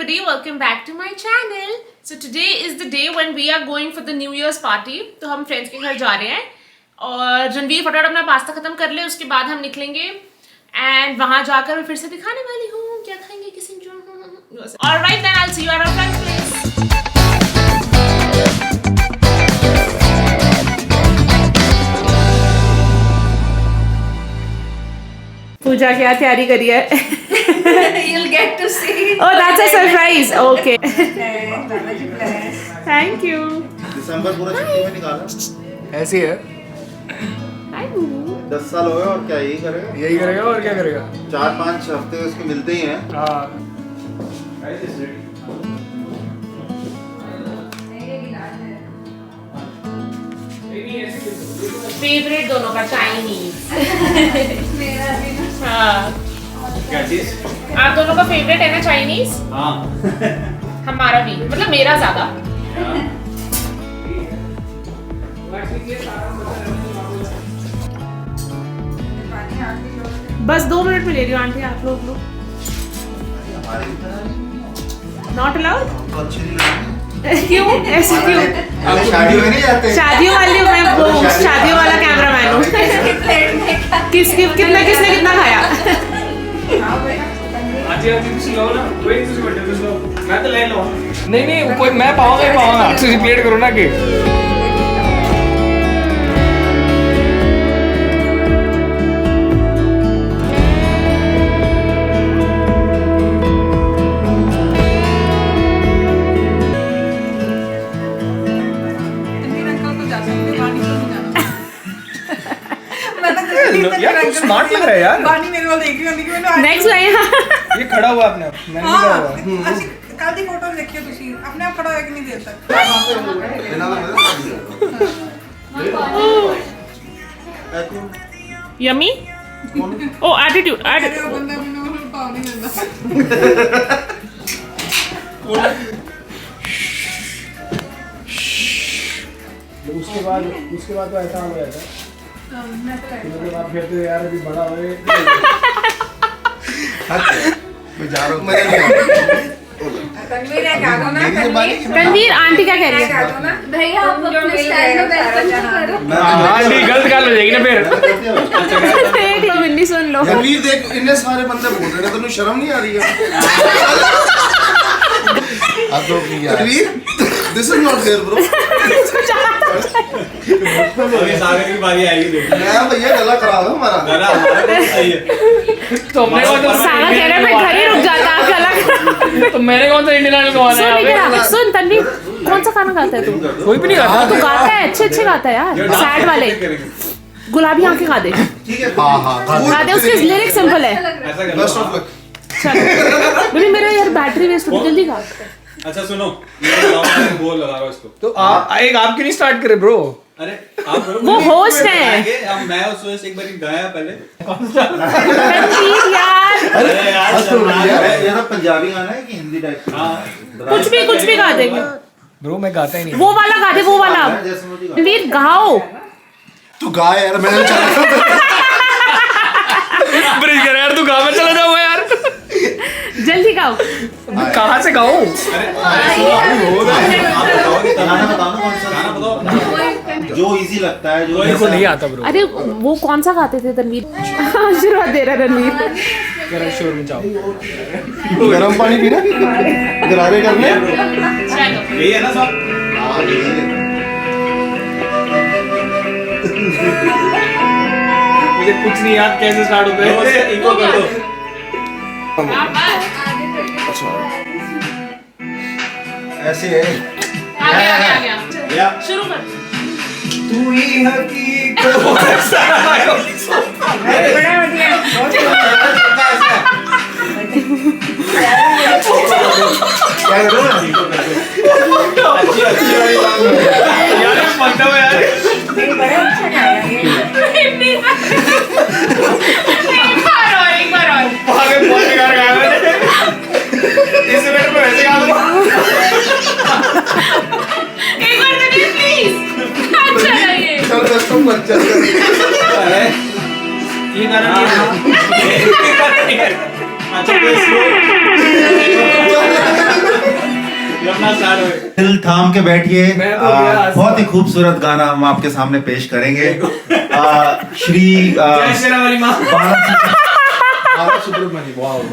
everybody, welcome back to my channel. So today is the day when we are going for the New Year's party. तो हम friends के घर जा रहे हैं और रणवीर फटाफट अपना पास्ता खत्म कर ले, उसके बाद हम निकलेंगे एंड वहां जाकर मैं फिर से दिखाने वाली हूँ क्या खाएंगे किसी जो। Alright then, I'll see you at our friend's place. पूजा क्या तैयारी करी है? You'll get to see. Oh, that's a surprise. Okay. Thank you. दिसंबर पूरा छुट्टी में निकाला। ऐसी है। 10 साल हो गए और क्या यही करेगा? यही करेगा और क्या करेगा? 4-5 हफ्ते उसके मिलते ही हैं। हाँ। फेवरेट दोनों का चाइनीज। मेरा भी ना। हाँ। क्या चीज? आप दोनों का फेवरेट है ना चाइनीज? हाँ। हमारा भी, मतलब मेरा ज्यादा। बस 2 मिनट में ले रही हूँ आंटी, आप लोग नॉट अलाउड। क्यों ऐसे क्यों? शादियों में नहीं जाते। शादियों वाली मैं वो शादियों वाला कैमरामैन हूँ। किसने कितना खाया? नहीं कोई मैं पाऊंगा तुझे प्लेट करो ना कि यार तू स्मार्ट लग रहा है यार। बानी मेरे वाला देख रही होंगी कि मैंने नेक्स्ट लाइन। ये खड़ा हुआ अपने आप मैं नहीं खड़ा हुआ। ਅਸੀਂ ਕੱਲ ਦੀ ਫੋਟੋ ਦੇਖਿਓ ਤੁਸੀਂ ਆਪਣੇ ਆਪ ਖੜਾ ਹੋਇਆ ਕਿ ਨਹੀਂ ਦੇਰ ਤੱਕ Yummy? Oh, attitude. ਉਹ ਬੰਦਾ ਮੈਨੂੰ ਭਾਵ ਨਹੀਂ ਦਿੰਦਾ उसके बाद तो ऐसा हो गया था। ਮੈਂ ਤਾਂ उसके बाद फिर तो यार अभी बड़ा हुए मैं जा रहा हूँ। मजा नहीं आ तनवीर है गा दो ना रणवीर आंटी क्या कह रही गा है? दो ना भैया आप अपने स्टाइल में वेलकम करो हाँ नहीं गलत गाल हो जाएगी ना फिर। मिन्नी सुन लो। रणवीर देख इतने सारे बंदे बोल रहे हैं तो शर्म नहीं आ रही है? अब तो Ranveer this is not there bro. अभी सागर की बारी आएगी देख। मैं भैया गला खराब है हमारा। गला हमारा सही है। तो अपने को तो सारा कह रहा है मैं घर ही रुक जाता गला। तो मैंने कौन सा इंडियन आइडल गवाना है यहाँ पे? सुन तन्वी, कौन सा गाना गाता है तू? कोई भी नहीं गाता। तू गाता है, अच्छे गाता है यार, सैड वाले। गुलाबी आंखें गा दे। ठीक है। हां गा दे, उसके लिरिक्स सिंपल है। ऐसा कर बेस्ट ऑफ लक। चल बेबी मेरा यार बैटरी वेस्ट हो गई, जल्दी गा। अच्छा सुनो, मैं बोल लगा रहा हूँ इसको। तो आप क्यों नहीं स्टार्ट करे ब्रो? अरे आप करो। वो होस्ट है। अब मैं उस वजह से एक बार गाया पहले। तन्वीर यार, अरे यार ये तो पंजाबी गाना है कि हिंदी टाइप? हाँ कुछ भी गा देंगे। ब्रो मैं गाता ही नहीं। वो वाला गा दे, वो वाला। तन्वीर गाओ। तू गा यार, मैंने चला ब्रिज कर यार, तू गा, मैं चला जाऊंगा यार। जल्दी गाओ। कहाँ से गाऊं? गाना बताओ ना, कौन सा गाना बताओ जो इजी लगता है, जो मेरे को नहीं आता ब्रो। अरे वो कौन सा गाते थे तन्वीर? आशीर्वाद दे रहा रणवीर। जरा शोर मचाओ। गरम पानी पीना, गरारे करने। यही है ना सब। मुझे कुछ नहीं याद कैसे स्टार्ट होता है। इनको कर दो। ऐसे है। आ गया। या शुरू कर। तू ही हकीकत। बड़ा बढ़िया क्या करो ना? अच्छी वाली बात है। यार मतलब यार बड़ा अच्छा गाया ये एक बार और। आगे बहुत बेकार गाया मैंने। इस मिनट में वैसे गा दूंगा। एक बार तन्वीर प्लीज। अच्छा लगे। चल बस तुम मत चल। अरे ये गाना नहीं है। अच्छा तो इसको दिल थाम के बैठिए। मैं तो गया आज। बहुत ही खूबसूरत गाना हम आपके सामने पेश करेंगे। श्री जय श्री राम वाली माँ।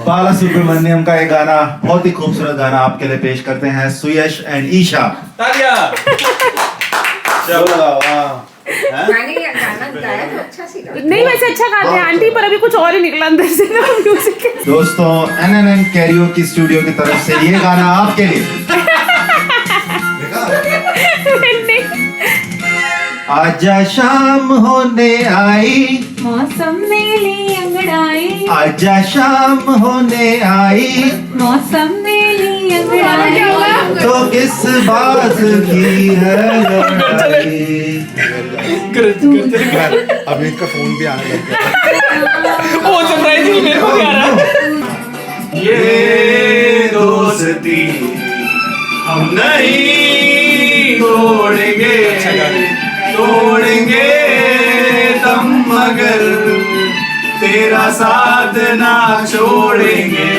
बाला सुब्रमण्यम का एक गाना, बहुत ही खूबसूरत गाना आपके लिए पेश करते हैं सुयश एंड ईशा। तालियां। मैंने ये गाना गाया तो अच्छा सी गाया। नहीं वैसे अच्छा गाते हैं आंटी, पर अभी कुछ और ही निकला अंदर से ना म्यूजिक। दोस्तों NNN कैरियोकी स्टूडियो की तरफ से ये गाना आपके लिए। आजा शाम होने आई, मौसम में ली अंगड़ाई, आजा शाम होने आई, मौसम में ली अंगड़ाई, तो किस बात की है लड़ाई। अभी इनका फोन भी आने लग गया। वो सरप्राइजिंग मेरे को भी आ रहा है। ये दोस्ती हम नहीं तोड़ेंगे, तोड़ेंगे तुम मगर तेरा साथ ना छोड़ेंगे।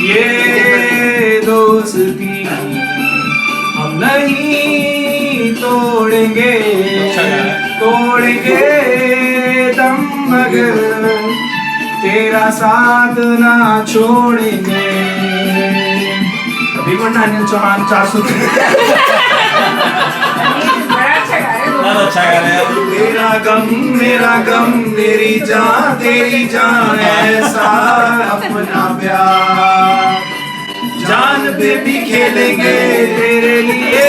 ये दोस्ती हम नहीं तोड़ेंगे, तोड़ेंगे तुम मगर तेरा साथ ना छोड़ेंगे। अभी चौहान 400 अच्छा गा रहे हैं। तेरा गम मेरी जान ऐसा अपना प्यार, जान पे भी खेलेंगे तेरे लिए।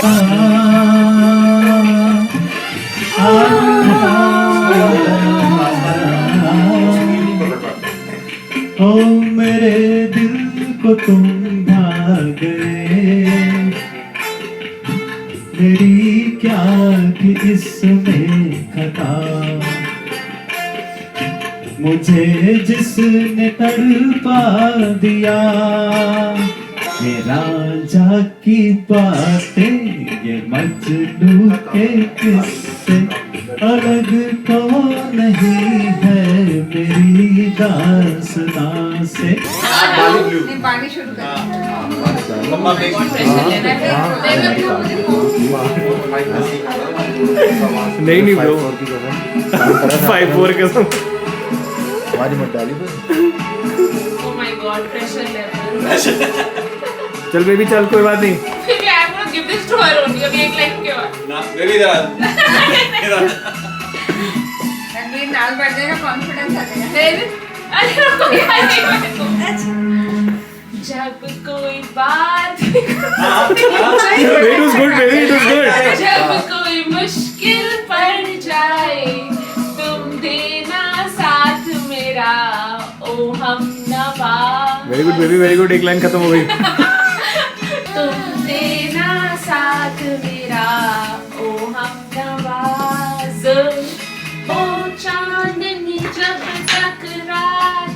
ओ मेरे दिल को तुम भाग गए, मेरी क्या थी इसमें खता, मुझे जिसने तड़पा दिया, मेरा जाकी बातें ये मजनू के किस्से, अलग तो नहीं है मेरी दास्तां से। पानी शुरू कर। नहीं ब्रो 5-4 कसम। हमारी मत डाली Oh my God, pressure level. चल बेबी चल, कोई बात नहीं। Maybe I'm gonna give this to her only. अभी एक लाइन के बाद। ना बेबी जा। रणवीर नाल बढ़ जाएगा, कॉन्फिडेंस आ जाएगा। अरे रुको यार, जब कोई बात It was good baby, it was good. जब कोई मुश्किल पड़ जाए, तुम देना साथ मेरा, ओ हमनवा। Very good baby, very good। एक लाइन खत्म हो गई। तुम देना साथ मेरा, ओ हमनवाज। ओ चांदनी जब तक रात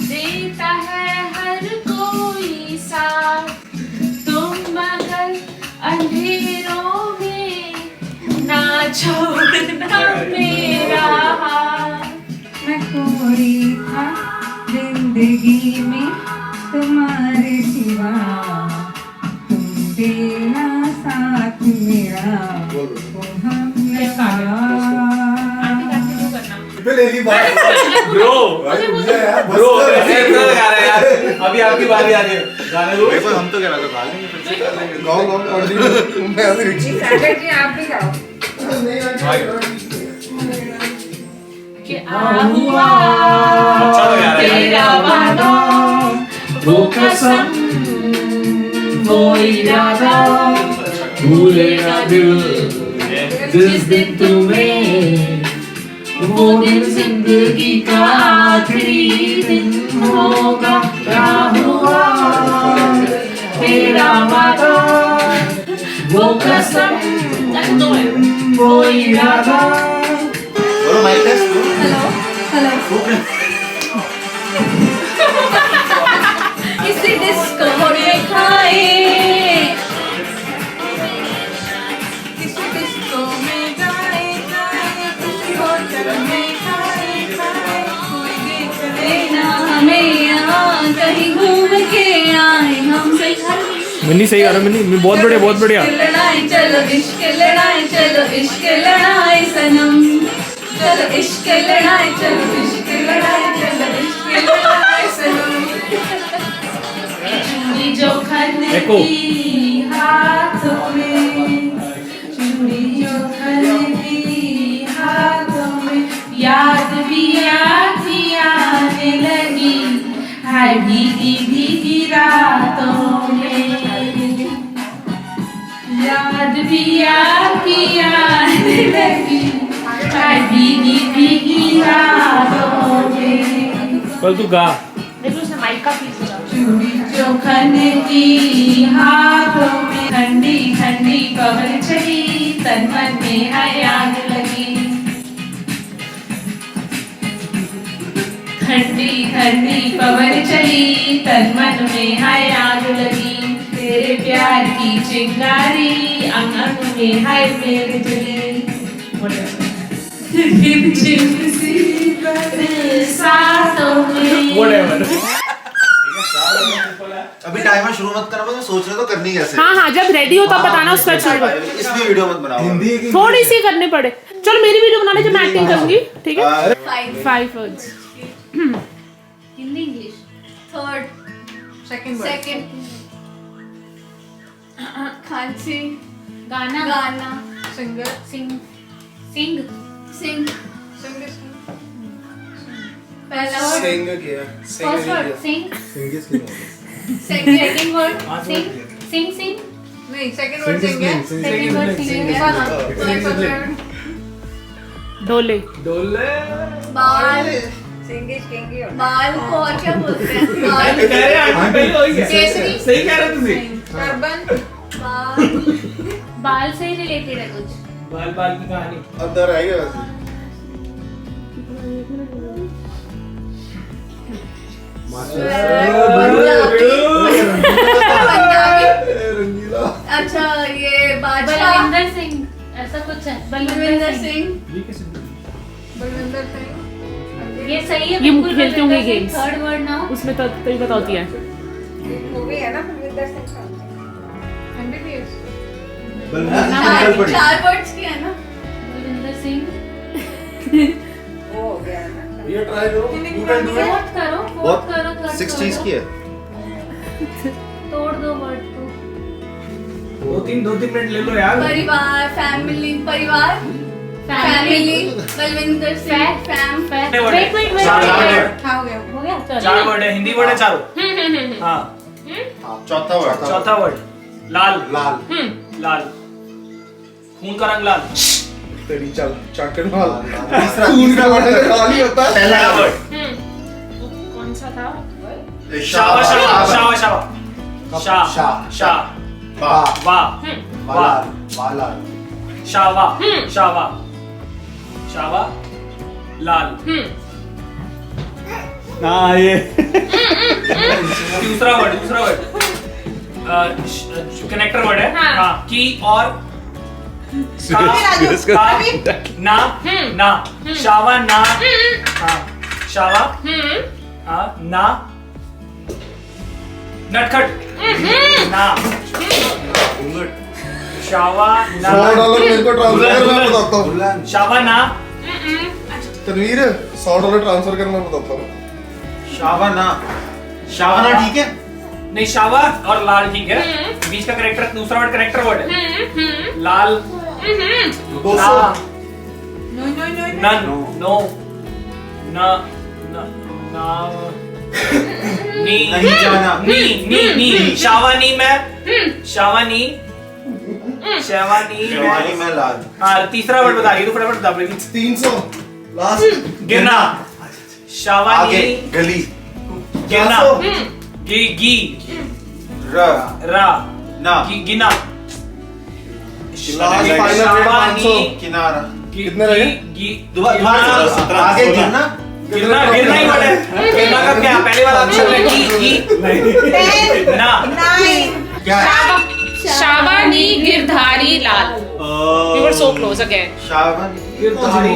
देता है हर कोई साथ, तुम मगर अंधेरों में ना छोड़ना मेरा हाथ। मैं कोई था जिंदगी में तुम्हारे सिवा, तुम देना साथ मेरा, ओ ब्रो ब्रो ऐसे लगा रहे हैं यार। अभी आपकी बारी आ रही है, गाने दो। हम तो कह रहे थे गा लेंगे, फिर से कर लेंगे। गाओ गाओ जी आप भी गाओ। क्या हुआ अच्छा लग रहा है। तेरा वादा, वो कसम, वो इरादा, भूलेगा दिल जिस दिन तुम्हें, वो दिन जिंदगी का आखिरी दिन होगा। क्या हुआ तेरा वादा, वो कसम, वो इरादा। Hello hello. किसी डिस्को में खाए, किसी डिस्को में जाए, किसी होटल में खाए, कोई देख लेना हमें यहाँ, कहीं घूम के आए हम। मिन्नी सही गा रहा मिन्नी, बहुत बढ़िया बहुत बढ़िया। लड़ाई चलो इश्क लड़ाई चलो इश्क लड़ाई सनम, चलो इश्क लड़ाई चलो इश्क लड़ाई चलो इश्क लड़ाई सनम। चूड़ी जो एको। खनकी हाथों में, चूड़ी जो खनकी हाथों में, याद भी आने लगी हाय भीगी भीगी रातों में, याद भी आने लगी हाय भीगी भीगी रातों में। कल तू गा। देखो उसने माइक का पीस दिया। चूड़ी जो खनकी हाथों में, ठंडी ठंडी पवन चली तन मन में है आग लगी, ठंडी ठंडी पवन चली तन मन में है आग लगी, तेरे प्यार की चिंगारी अंग अंग में है मेरे जली, झिम झिम सी बरसातों में। Whatever। अभी टाइमर शुरू मत करना, मैं सोच रहा था करनी कैसे। हाँ हाँ, जब रेडी हो तब बताना उसका अच्छा। इसमें वीडियो मत बनाओ। हिंदी थोड़ी सी करनी पड़े। चलो मेरी वीडियो बनाने जब मैं एक्टिंग करूंगी, ठीक है? 5 words। Hindi English. Third second second खांसी गाना गाना सिंगर सिंग सिंग सिंग सिंगर पहला वर्ड सिंग किया फर्स्ट वर्ड सिंग सिंगिस की सेकंड वर्ड सिंग सिंग सिंग नहीं second word singer second word sing ढोले डोले। बाल सिंगिश किंगी बाल को और क्या बोलते हैं बाल केसरी सही कह रहे तुझे। टर्बन बाल बाल से ही रिलेटेड है कुछ। बाल बाल की कहानी। अंदर आएगा वैसे। पंजाबी रंगीला। अच्छा ये बादशाह बलविंदर सिंह ऐसा कुछ है। बलविंदर सिंह बलविंदर सिंह ये सही है। ये मुझे खेलती होंगी games। थर्ड वर्ड नाउ उसमें तो तभी पता होती है। मूवी है ना बलविंदर सिंह का एमबीबीएस चार वर्ड्स की है ना बलविंदर सिंह। वो हो गया ना ये ट्राई करो। You can do it। Fourth करो बहुत थर्ड 6 चीज की है। तोड़ दो वर्ड को 2-3 मिनट ले लो यार। परिवार फैमिली परिवार family Balwinder Singh fam wait wait चार वेट। वर्ड। हाँ हो गया हो गया? चार वर्ड है, हिंदी वर्ड है चारों। हाँ, चौथा वर्ड चौथा वर्ड लाल। लाल। लाल, खून का रंग लाल। तेरी चल चाकन वाला। तीसरा खून का वर्ड लाल ही होता है। पहला वर्ड कौन सा था? शावा शावा शावा शावा शाह शाह। शाह बा वाह वालाल वालाल शावा शावा शावा लाल। ना ये दूसरा वर्ड कनेक्टर वर्ड है। हाँ। हाँ, की और का ना ना शावा ना। हाँ, शावा हाँ ना नटखट ना शावा ना $100 मेरे को ट्रांसफर करना बताता हूँ। शावा ना तनवीर $100 ट्रांसफर करना बताता हूँ। शावाना शावाना ठीक है। नहीं, शावा और लाल ठीक है। बीच का करेक्टर दूसरा वर्ड करेक्टर वर्ड है। लाल ना no no no none no ना ना ना नी नहीं जाना। नी नी नी शावानी में शावानी शावानी शावानी में लाल। हाँ, तीसरा वर्ड बता रही तू फटाफट बता प्लीज। 300 लास्ट। गिरना शावानी आगे गली गिरना गी गी र रा ना गिना लास्ट फाइनल रेट 500। किनारा कितने रहे? दोबारा आगे गिरना गिरना गिरना ही वर्ड है। गिरना का क्या पहले वाला अक्षर है की ना क्या है? शाबानी Girdhari Lal. We were so close again. Shawani Girdhari.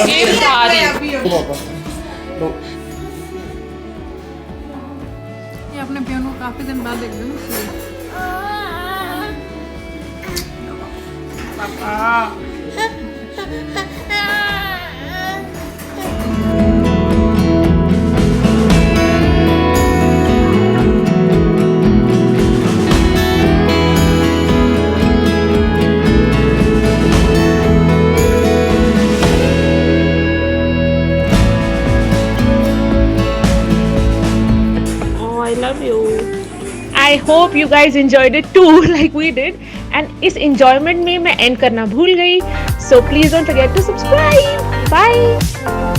Girdhari. ये अपने पियानो काफी दिन बाद देख रहे हैं। I love you. I hope you guys enjoyed it too, like we did. And इस enjoyment में मैं end करना भूल गई. So please don't forget to subscribe. Bye.